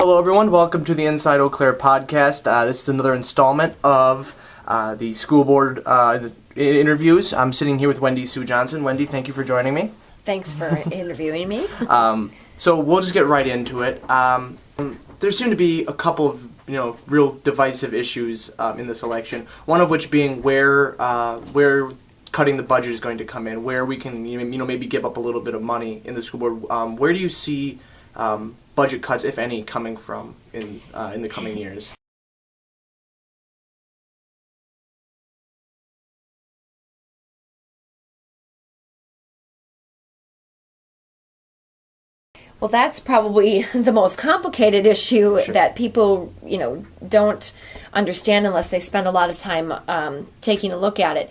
Hello, everyone. Welcome to the Inside Eau Claire podcast. This is another installment of the school board interviews. I'm sitting here with Wendy Sue Johnson. Wendy, thank you for joining me. Thanks for interviewing me. So we'll just get right into it. There seem to be a couple of real divisive issues in this election. One of which being where cutting the budget is going to come in, where we can maybe give up a little bit of money in the school board. Where do you see budget cuts, if any, coming from in the coming years? Well, that's probably the most complicated issue Sure. that people, don't understand unless they spend a lot of time taking a look at it.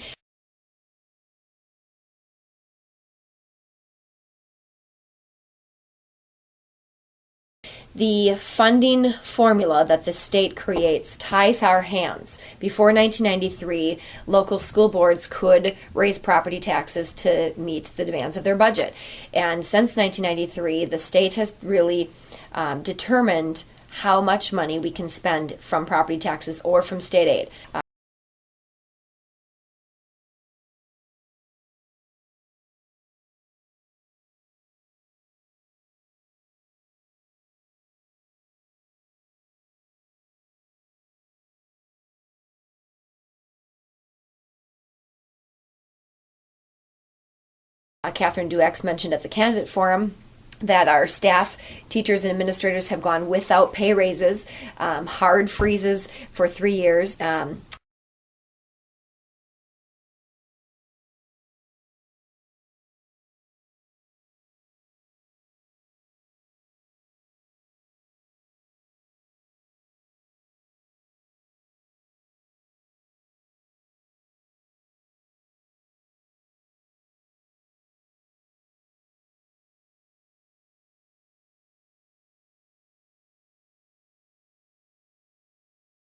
The funding formula that the state creates ties our hands. Before 1993, local school boards could raise property taxes to meet the demands of their budget. And since 1993, the state has really determined how much money we can spend from property taxes or from state aid. Catherine Duex mentioned at the candidate forum that our staff, teachers, and administrators have gone without pay raises, hard freezes for 3 years.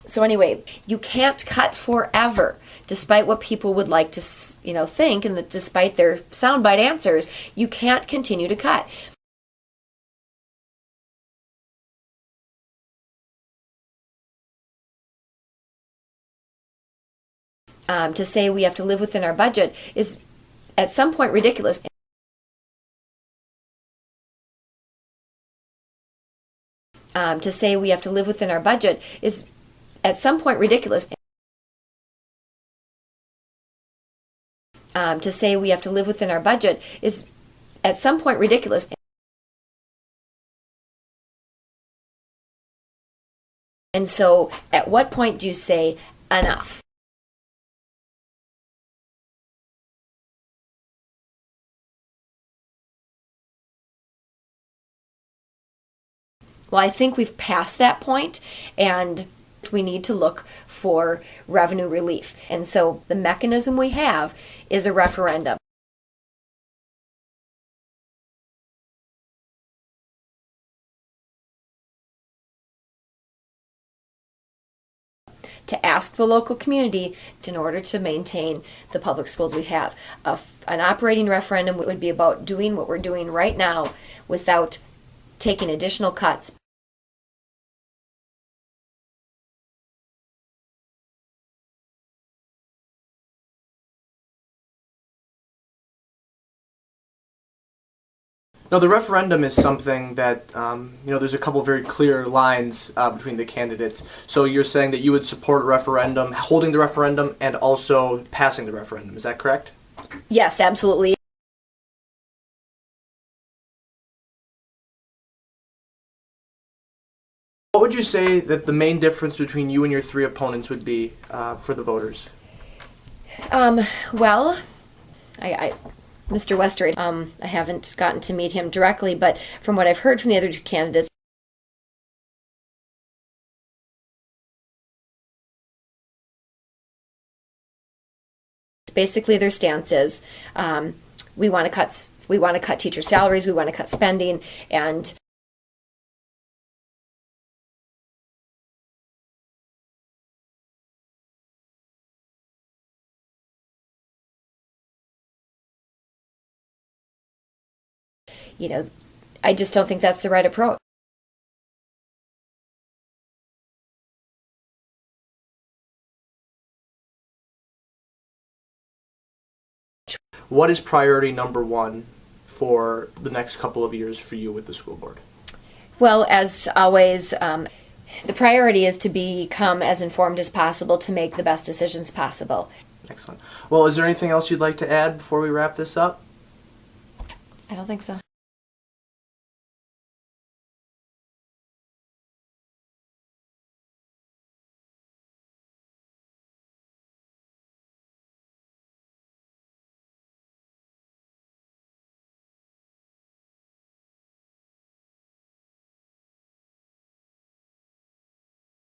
So anyway, you can't cut forever, despite what people would like to, think, and despite their soundbite answers, you can't continue to cut. To say we have to live within our budget is at some point ridiculous. To say we have to live within our budget is at some point ridiculous. To say we have to live within our budget is at some point ridiculous. And so at what point do you say enough? Well, I think we've passed that point, and we need to look for revenue relief. And so the mechanism we have is a referendum. To ask the local community in order to maintain the public schools we have. An operating referendum would be about doing what we're doing right now without taking additional cuts. No, the referendum is something that, there's a couple very clear lines between the candidates. So you're saying that you would support a referendum, holding the referendum, and also passing the referendum. Is that correct? Yes, absolutely. What would you say that the main difference between you and your three opponents would be for the voters? Well, Mr. Westrade, I haven't gotten to meet him directly, but from what I've heard from the other two candidates, basically their stance is we want to cut teacher salaries, we want to cut spending, and I just don't think that's the right approach. what is priority number one for the next couple of years for you with the school board? Well, as always, the priority is to become as informed as possible to make the best decisions possible. Excellent. Well, is there anything else you'd like to add before we wrap this up? I don't think so.